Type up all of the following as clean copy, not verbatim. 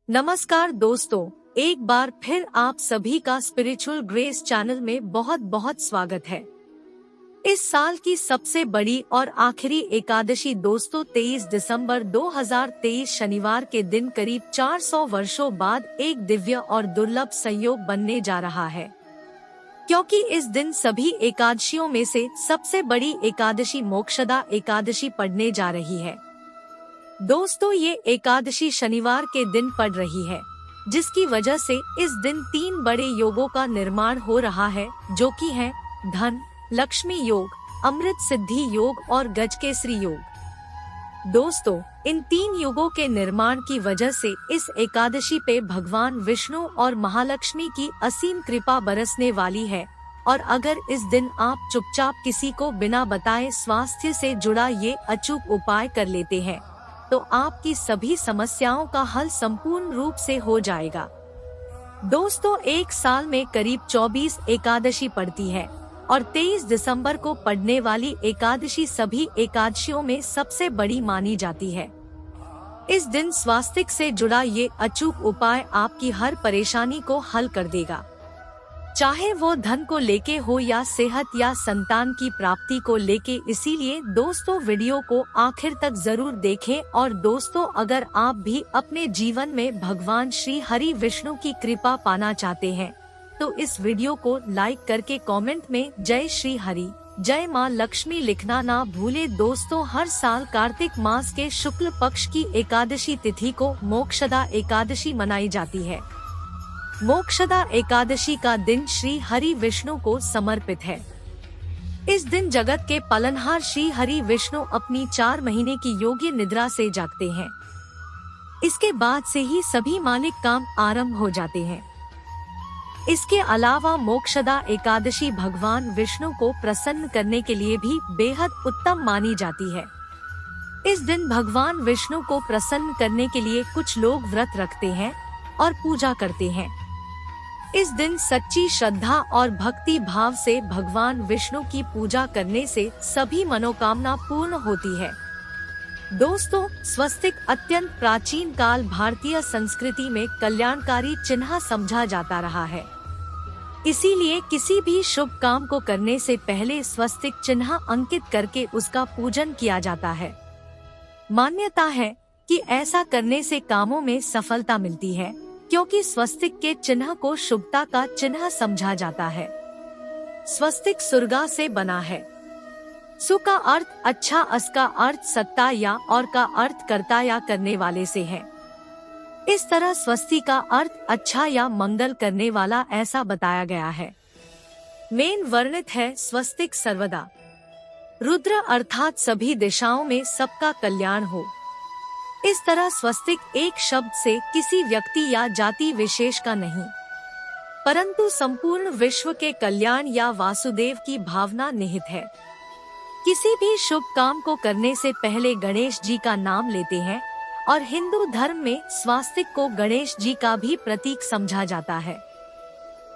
नमस्कार दोस्तों, एक बार फिर आप सभी का स्पिरिचुअल ग्रेस चैनल में बहुत बहुत स्वागत है। इस साल की सबसे बड़ी और आखिरी एकादशी दोस्तों 23 दिसंबर 2023 शनिवार के दिन करीब 400 वर्षों बाद एक दिव्य और दुर्लभ संयोग बनने जा रहा है, क्योंकि इस दिन सभी एकादशियों में से सबसे बड़ी एकादशी मोक्षदा एकादशी पड़ने जा रही है। दोस्तों, ये एकादशी शनिवार के दिन पड़ रही है, जिसकी वजह से इस दिन 3 बड़े योगों का निर्माण हो रहा है, जो कि हैं धन लक्ष्मी योग, अमृत सिद्धि योग और गजकेसरी योग। दोस्तों, इन 3 योगों के निर्माण की वजह से इस एकादशी पे भगवान विष्णु और महालक्ष्मी की असीम कृपा बरसने वाली है। और अगर इस दिन आप चुपचाप किसी को बिना बताए स्वास्थ्य से जुड़ा ये अचूक उपाय कर लेते हैं, तो आपकी सभी समस्याओं का हल संपूर्ण रूप से हो जाएगा। दोस्तों, एक साल में करीब 24 एकादशी पड़ती है और 23 दिसंबर को पड़ने वाली एकादशी सभी एकादशियों में सबसे बड़ी मानी जाती है। इस दिन स्वास्तिक से जुड़ा ये अचूक उपाय आपकी हर परेशानी को हल कर देगा, चाहे वो धन को लेके हो या सेहत या संतान की प्राप्ति को लेके। इसीलिए दोस्तों, वीडियो को आखिर तक जरूर देखें। और दोस्तों, अगर आप भी अपने जीवन में भगवान श्री हरि विष्णु की कृपा पाना चाहते हैं, तो इस वीडियो को लाइक करके कमेंट में जय श्री हरि, जय माँ लक्ष्मी लिखना ना भूले। दोस्तों, हर साल कार्तिक मास के शुक्ल पक्ष की एकादशी तिथि को मोक्षदा एकादशी मनाई जाती है। मोक्षदा एकादशी का दिन श्री हरि विष्णु को समर्पित है। इस दिन जगत के पालनहार श्री हरि विष्णु अपनी 4 महीने की योग्य निद्रा से जागते हैं। इसके बाद से ही सभी मालिक काम आरंभ हो जाते हैं। इसके अलावा मोक्षदा एकादशी भगवान विष्णु को प्रसन्न करने के लिए भी बेहद उत्तम मानी जाती है। इस दिन भगवान विष्णु को प्रसन्न करने के लिए कुछ लोग व्रत रखते हैं और पूजा करते हैं। इस दिन सच्ची श्रद्धा और भक्ति भाव से भगवान विष्णु की पूजा करने से सभी मनोकामना पूर्ण होती है। दोस्तों, स्वस्तिक अत्यंत प्राचीन काल भारतीय संस्कृति में कल्याणकारी चिन्ह समझा जाता रहा है। इसीलिए किसी भी शुभ काम को करने से पहले स्वस्तिक चिन्ह अंकित करके उसका पूजन किया जाता है। मान्यता है कि ऐसा करने से कामों में सफलता मिलती है, क्योंकि स्वस्तिक के चिन्ह को शुभता का चिन्ह समझा जाता है। स्वस्तिक सुर्गा से बना है। सु का अर्थ अच्छा, अस का अर्थ सत्ता या और का अर्थ करता या करने वाले से है। इस तरह स्वस्ति का अर्थ अच्छा या मंगल करने वाला ऐसा बताया गया है। मेन वर्णित है स्वस्तिक सर्वदा रुद्र, अर्थात सभी दिशाओं में सबका कल्याण हो। इस तरह स्वस्तिक एक शब्द से किसी व्यक्ति या जाति विशेष का नहीं, परंतु संपूर्ण विश्व के कल्याण या वासुदेव की भावना निहित है। किसी भी शुभ काम को करने से पहले गणेश जी का नाम लेते हैं और हिंदू धर्म में स्वास्तिक को गणेश जी का भी प्रतीक समझा जाता है।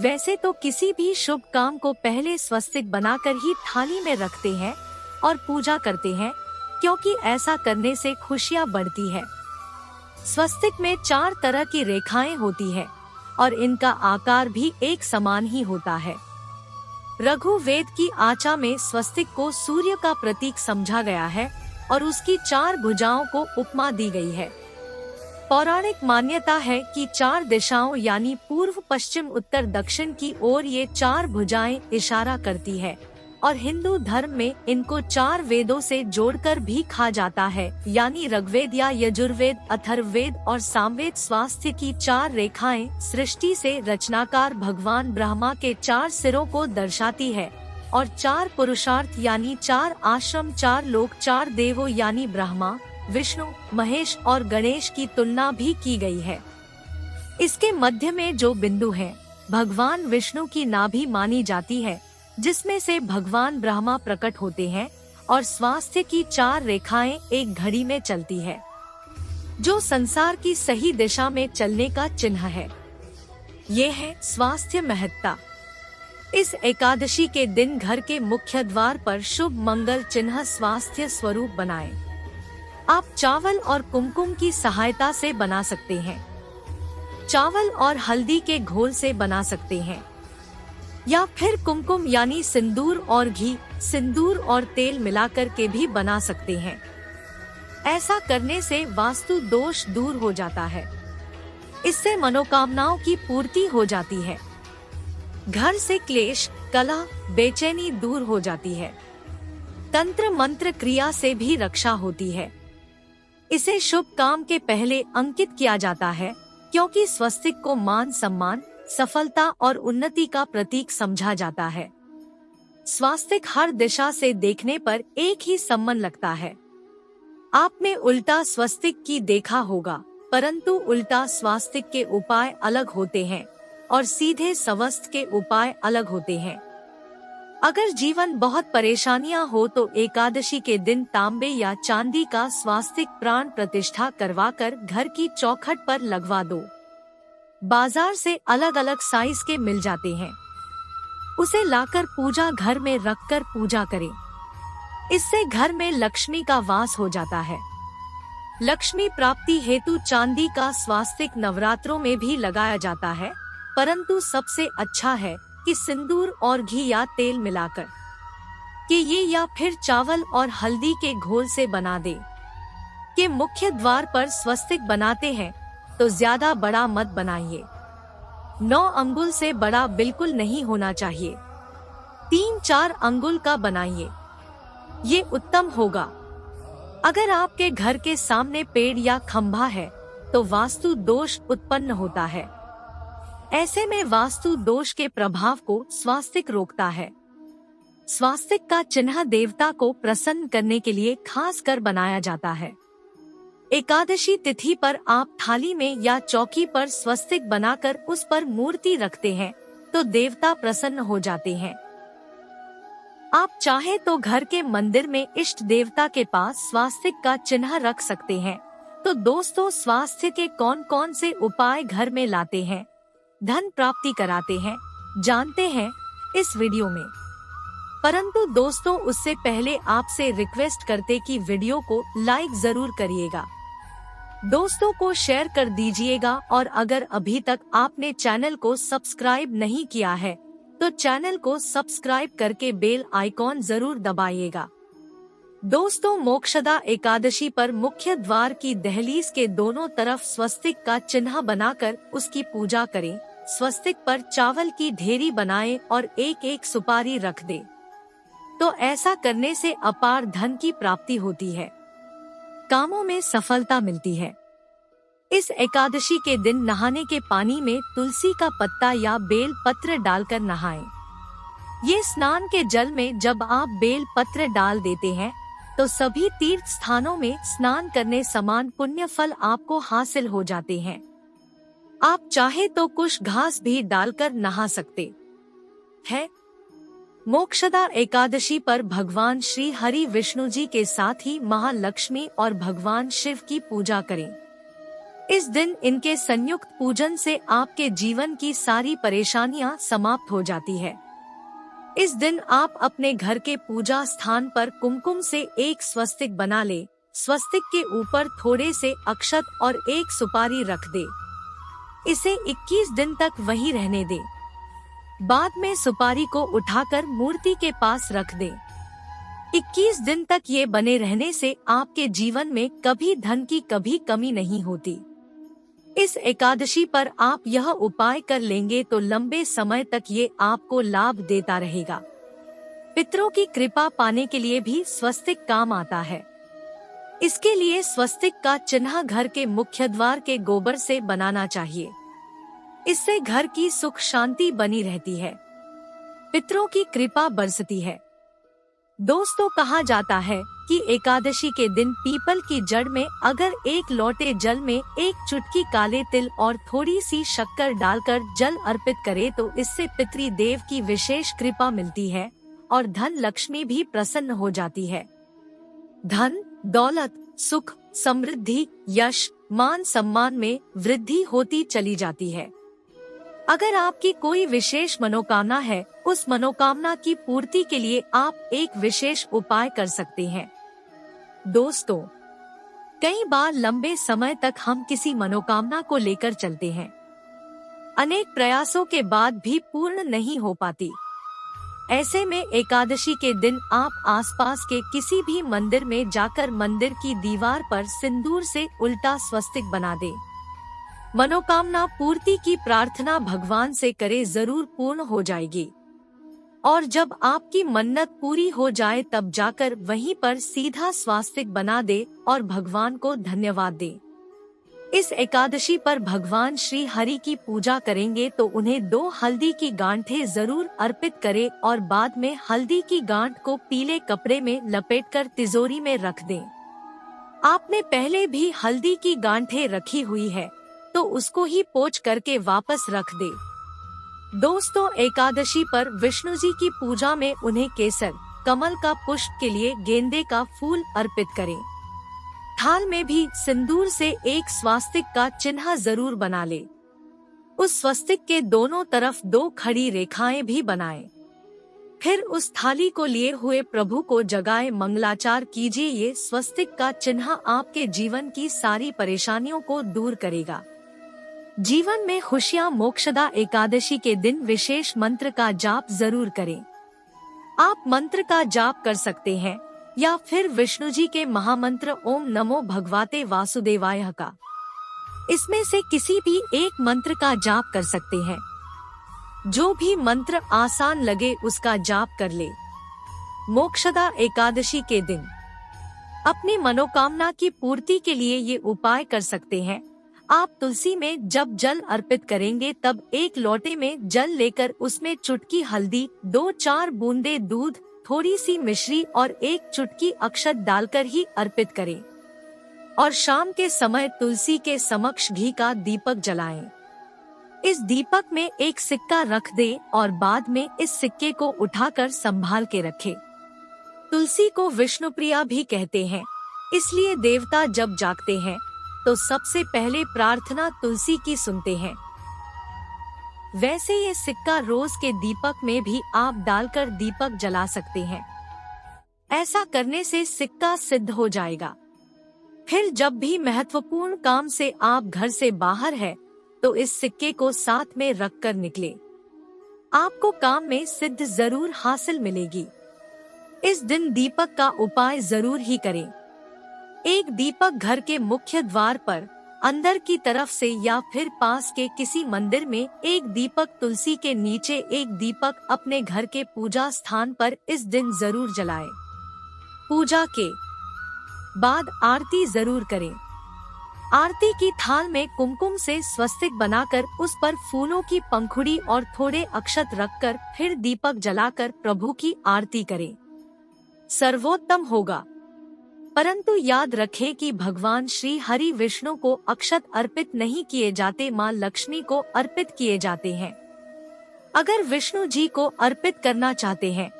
वैसे तो किसी भी शुभ काम को पहले स्वस्तिक बनाकर ही थाली में रखते हैं और पूजा करते हैं, क्योंकि ऐसा करने से खुशियां बढ़ती है। स्वस्तिक में 4 तरह की रेखाएं होती है और इनका आकार भी एक समान ही होता है। रघुवेद की आचा में स्वस्तिक को सूर्य का प्रतीक समझा गया है और उसकी 4 भुजाओं को उपमा दी गई है। पौराणिक मान्यता है कि 4 दिशाओं यानी पूर्व, पश्चिम, उत्तर, दक्षिण की ओर ये 4 भुजाएं इशारा करती है और हिंदू धर्म में इनको 4 वेदों से जोड़कर भी कहा जाता है, यानी ऋग्वेद या यजुर्वेद, अथर्ववेद और सामवेद। स्वास्थ्य की 4 रेखाएं सृष्टि से रचनाकार भगवान ब्रह्मा के 4 सिरों को दर्शाती है और 4 पुरुषार्थ यानी 4 आश्रम, 4 लोक, 4 देवों यानी ब्रह्मा, विष्णु, महेश और गणेश की तुलना भी की गई है। इसके मध्य में जो बिंदु है, भगवान विष्णु की नाभि मानी जाती है, जिसमें से भगवान ब्रह्मा प्रकट होते हैं और स्वास्थ्य की 4 रेखाएं एक घड़ी में चलती है, जो संसार की सही दिशा में चलने का चिन्ह है। ये है स्वास्थ्य महत्ता। इस एकादशी के दिन घर के मुख्य द्वार पर शुभ मंगल चिन्ह स्वास्थ्य स्वरूप बनाएं। आप चावल और कुमकुम की सहायता से बना सकते हैं। चावल और हल्दी के घोल से बना सकते हैं, या फिर कुमकुम यानी सिंदूर और घी, सिंदूर और तेल मिलाकर के भी बना सकते हैं। ऐसा करने से वास्तु दोष दूर हो जाता है। इससे मनोकामनाओं की पूर्ति हो जाती है। घर से क्लेश, कलह, बेचैनी दूर हो जाती है। तंत्र मंत्र क्रिया से भी रक्षा होती है। इसे शुभ काम के पहले अंकित किया जाता है, क्योंकि स्वस्तिक को मान सम्मान, सफलता और उन्नति का प्रतीक समझा जाता है। स्वास्तिक हर दिशा से देखने पर एक ही समान लगता है। आपने उल्टा स्वस्तिक की देखा होगा, परंतु उल्टा स्वास्तिक के उपाय अलग होते हैं और सीधे स्वस्तिक के उपाय अलग होते हैं। अगर जीवन बहुत परेशानियां हो तो एकादशी के दिन तांबे या चांदी का स्वास्तिक प्राण प्रतिष्ठा करवाकर घर की चौखट पर लगवा दो। बाजार से अलग अलग साइज के मिल जाते हैं। उसे लाकर पूजा घर में रखकर पूजा करें। इससे घर में लक्ष्मी का वास हो जाता है। लक्ष्मी प्राप्ति हेतु चांदी का स्वास्तिक नवरात्रों में भी लगाया जाता है, परंतु सबसे अच्छा है कि सिंदूर और घी या तेल मिलाकर कि ये या फिर चावल और हल्दी के घोल से बना दे। के मुख्य द्वार पर स्वस्तिक बनाते हैं तो ज्यादा बड़ा मत बनाइए। 9 अंगुल से बड़ा बिल्कुल नहीं होना चाहिए। 3-4 अंगुल का बनाइए, ये उत्तम होगा। अगर आपके घर के सामने पेड़ या खंभा है तो वास्तु दोष उत्पन्न होता है। ऐसे में वास्तु दोष के प्रभाव को स्वास्तिक रोकता है। स्वास्तिक का चिन्ह देवता को प्रसन्न करने के लिए खास कर बनाया जाता है। एकादशी तिथि पर आप थाली में या चौकी पर स्वस्तिक बनाकर उस पर मूर्ति रखते हैं तो देवता प्रसन्न हो जाते हैं। आप चाहे तो घर के मंदिर में इष्ट देवता के पास स्वास्तिक का चिन्ह रख सकते हैं। तो दोस्तों, स्वास्थ्य के कौन कौन से उपाय घर में लाते हैं, धन प्राप्ति कराते हैं, जानते हैं इस वीडियो में। परंतु दोस्तों, उससे पहले आपसे रिक्वेस्ट करते कि वीडियो को लाइक जरूर करिएगा, दोस्तों को शेयर कर दीजिएगा और अगर अभी तक आपने चैनल को सब्सक्राइब नहीं किया है तो चैनल को सब्सक्राइब करके बेल आइकॉन जरूर दबाइएगा। दोस्तों, मोक्षदा एकादशी पर मुख्य द्वार की दहलीज के दोनों तरफ स्वस्तिक का चिन्ह बनाकर उसकी पूजा करें। स्वस्तिक पर चावल की ढेरी बनाएं और एक एक सुपारी रख दे। तो ऐसा करने से अपार धन की प्राप्ति होती है, कामों में सफलता मिलती है। इस एकादशी के दिन नहाने के पानी में तुलसी का पत्ता या बेल पत्र डालकर नहाएं। ये स्नान के जल में जब आप बेल पत्र डाल देते हैं तो सभी तीर्थ स्थानों में स्नान करने समान पुण्य फल आपको हासिल हो जाते हैं। आप चाहे तो कुछ घास भी डालकर नहा सकते हैं। मोक्षदा एकादशी पर भगवान श्री हरि विष्णु जी के साथ ही महालक्ष्मी और भगवान शिव की पूजा करें। इस दिन इनके संयुक्त पूजन से आपके जीवन की सारी परेशानियां समाप्त हो जाती है। इस दिन आप अपने घर के पूजा स्थान पर कुमकुम से एक स्वस्तिक बना ले। स्वस्तिक के ऊपर थोड़े से अक्षत और एक सुपारी रख दे। इसे 21 दिन तक वहीं रहने दे। बाद में सुपारी को उठाकर मूर्ति के पास रख दे। 21 दिन तक ये बने रहने से आपके जीवन में कभी धन की कभी कमी नहीं होती। इस एकादशी पर आप यह उपाय कर लेंगे तो लंबे समय तक ये आपको लाभ देता रहेगा। पितरों की कृपा पाने के लिए भी स्वस्तिक काम आता है। इसके लिए स्वस्तिक का चिन्ह घर के मुख्य द्वार के गोबर से बनाना चाहिए। इससे घर की सुख शांति बनी रहती है, पितरों की कृपा बरसती है। दोस्तों, कहा जाता है कि एकादशी के दिन पीपल की जड़ में अगर एक लोटे जल में एक चुटकी काले तिल और थोड़ी सी शक्कर डालकर जल अर्पित करे तो इससे पितृदेव की विशेष कृपा मिलती है और धन लक्ष्मी भी प्रसन्न हो जाती है। धन, दौलत, सुख, समृद्धि, यश, मान सम्मान में वृद्धि होती चली जाती है। अगर आपकी कोई विशेष मनोकामना है, उस मनोकामना की पूर्ति के लिए आप एक विशेष उपाय कर सकते हैं। दोस्तों, कई बार लंबे समय तक हम किसी मनोकामना को लेकर चलते हैं, अनेक प्रयासों के बाद भी पूर्ण नहीं हो पाती। ऐसे में एकादशी के दिन आप आसपास के किसी भी मंदिर में जाकर मंदिर की दीवार पर सिंदूर से उल्टा स्वस्तिक बना दें। मनोकामना पूर्ति की प्रार्थना भगवान से करे, जरूर पूर्ण हो जाएगी। और जब आपकी मन्नत पूरी हो जाए तब जाकर वहीं पर सीधा स्वास्तिक बना दे और भगवान को धन्यवाद दे। इस एकादशी पर भगवान श्री हरि की पूजा करेंगे तो उन्हें 2 हल्दी की गांठें जरूर अर्पित करें और बाद में हल्दी की गांठ को पीले कपड़े में लपेटकर तिजोरी में रख दें। आपने पहले भी हल्दी की गांठें रखी हुई है तो उसको ही पोंछ करके वापस रख दे। दोस्तों, एकादशी पर विष्णु जी की पूजा में उन्हें केसर, कमल का पुष्प के लिए गेंदे का फूल अर्पित करें। थाल में भी सिंदूर से एक स्वास्तिक का चिन्ह जरूर बना ले। उस स्वस्तिक के दोनों तरफ 2 खड़ी रेखाएं भी बनाएं। फिर उस थाली को लिए हुए प्रभु को जगाए मंगलाचार कीजिए। ये स्वस्तिक का चिन्ह आपके जीवन की सारी परेशानियों को दूर करेगा। जीवन में खुशियां मोक्षदा एकादशी के दिन विशेष मंत्र का जाप जरूर करें। आप मंत्र का जाप कर सकते हैं या फिर विष्णु जी के महामंत्र ओम नमो भगवते वासुदेवाय का, इसमें से किसी भी एक मंत्र का जाप कर सकते हैं। जो भी मंत्र आसान लगे उसका जाप कर ले। मोक्षदा एकादशी के दिन अपनी मनोकामना की पूर्ति के लिए ये उपाय कर सकते हैं। आप तुलसी में जब जल अर्पित करेंगे तब एक लोटे में जल लेकर उसमें चुटकी हल्दी, 2-4 बूंदे दूध, थोड़ी सी मिश्री और 1 चुटकी अक्षत डालकर ही अर्पित करें और शाम के समय तुलसी के समक्ष घी का दीपक जलाएं। इस दीपक में एक सिक्का रख दे और बाद में इस सिक्के को उठाकर संभाल के रखें। तुलसी को विष्णुप्रिया भी कहते हैं, इसलिए देवता जब जागते हैं तो सबसे पहले प्रार्थना तुलसी की सुनते हैं। वैसे ये सिक्का रोज के दीपक में भी आप डालकर दीपक जला सकते हैं। ऐसा करने से सिक्का सिद्ध हो जाएगा। फिर जब भी महत्वपूर्ण काम से आप घर से बाहर है तो इस सिक्के को साथ में रखकर निकले। आपको काम में सिद्ध जरूर हासिल मिलेगी। इस दिन दीपक का उपाय जरूर ही करें। एक दीपक घर के मुख्य द्वार पर अंदर की तरफ से या फिर पास के किसी मंदिर में, एक दीपक तुलसी के नीचे, एक दीपक अपने घर के पूजा स्थान पर इस दिन जरूर जलाएं। पूजा के बाद आरती जरूर करें। आरती की थाल में कुमकुम से स्वस्तिक बनाकर उस पर फूलों की पंखुड़ी और थोड़े अक्षत रखकर फिर दीपक जलाकर प्रभु की आरती करें। सर्वोत्तम होगा। परंतु याद रखें कि भगवान श्री हरि विष्णु को अक्षत अर्पित नहीं किए जाते, मां लक्ष्मी को अर्पित किए जाते हैं। अगर विष्णु जी को अर्पित करना चाहते हैं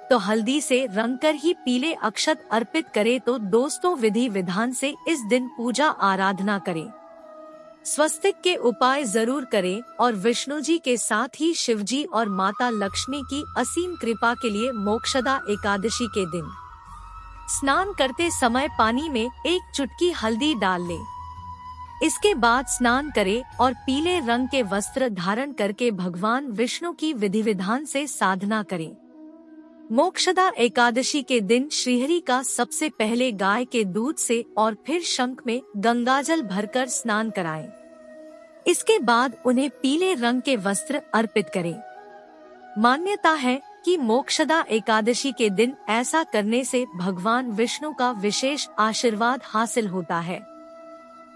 तो हल्दी से रंगकर ही पीले अक्षत अर्पित करें। तो दोस्तों, विधि विधान से इस दिन पूजा आराधना करें, स्वस्तिक के उपाय जरूर करें और विष्णु जी के साथ ही शिव जी और माता लक्ष्मी की असीम कृपा के लिए मोक्षदा एकादशी के दिन स्नान करते समय पानी में 1 चुटकी हल्दी डाल लें। इसके बाद स्नान करें और पीले रंग के वस्त्र धारण करके भगवान विष्णु की विधि विधान से साधना करें। मोक्षदा एकादशी के दिन श्रीहरि का सबसे पहले गाय के दूध से और फिर शंख में गंगाजल भरकर स्नान कराएं। इसके बाद उन्हें पीले रंग के वस्त्र अर्पित करें। मान्यता है कि मोक्षदा एकादशी के दिन ऐसा करने से भगवान विष्णु का विशेष आशीर्वाद हासिल होता है।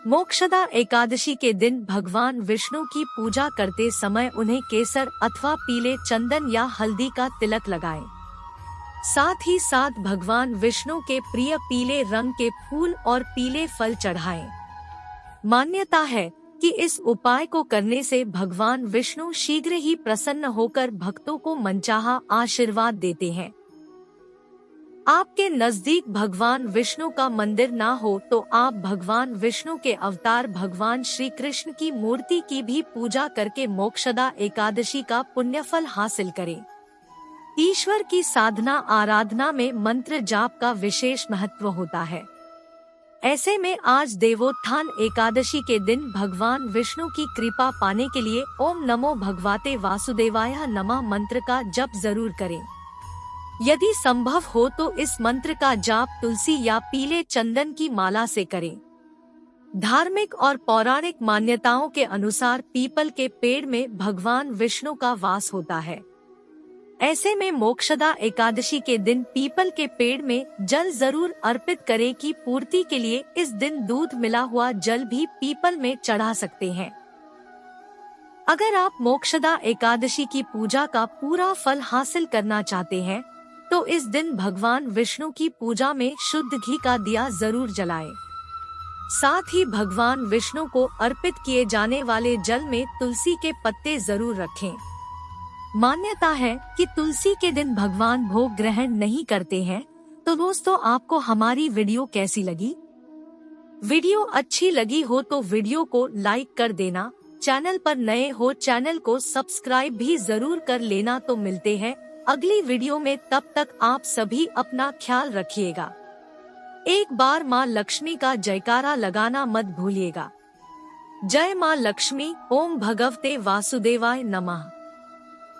मोक्षदा एकादशी के दिन भगवान विष्णु की पूजा करते समय उन्हें केसर अथवा पीले चंदन या हल्दी का तिलक लगाएं। साथ ही साथ भगवान विष्णु के प्रिय पीले रंग के फूल और पीले फल चढ़ाएं। मान्यता है कि इस उपाय को करने से भगवान विष्णु शीघ्र ही प्रसन्न होकर भक्तों को मनचाहा आशीर्वाद देते हैं। आपके नजदीक भगवान विष्णु का मंदिर ना हो तो आप भगवान विष्णु के अवतार भगवान श्री कृष्ण की मूर्ति की भी पूजा करके मोक्षदा एकादशी का पुण्यफल हासिल करें। ईश्वर की साधना आराधना में मंत्र जाप का विशेष महत्व होता है। ऐसे में आज देवोत्थान एकादशी के दिन भगवान विष्णु की कृपा पाने के लिए ओम नमो भगवते वासुदेवाय नमः मंत्र का जप जरूर करें। यदि संभव हो तो इस मंत्र का जाप तुलसी या पीले चंदन की माला से करें। धार्मिक और पौराणिक मान्यताओं के अनुसार पीपल के पेड़ में भगवान विष्णु का वास होता है। ऐसे में मोक्षदा एकादशी के दिन पीपल के पेड़ में जल जरूर अर्पित करें कि पूर्ति के लिए इस दिन दूध मिला हुआ जल भी पीपल में चढ़ा सकते हैं। अगर आप मोक्षदा एकादशी की पूजा का पूरा फल हासिल करना चाहते हैं तो इस दिन भगवान विष्णु की पूजा में शुद्ध घी का दिया जरूर जलाएं। साथ ही भगवान विष्णु को अर्पित किए जाने वाले जल में तुलसी के पत्ते जरूर रखें। मान्यता है कि तुलसी के दिन भगवान भोग ग्रहण नहीं करते हैं। तो दोस्तों, आपको हमारी वीडियो कैसी लगी? वीडियो अच्छी लगी हो तो वीडियो को लाइक कर देना। चैनल पर नए हो चैनल को सब्सक्राइब भी जरूर कर लेना। तो मिलते हैं अगली वीडियो में, तब तक आप सभी अपना ख्याल रखिएगा। एक बार माँ लक्ष्मी का जयकारा लगाना मत भूलिएगा। जय माँ लक्ष्मी। ओम भगवते वासुदेवाय नमः।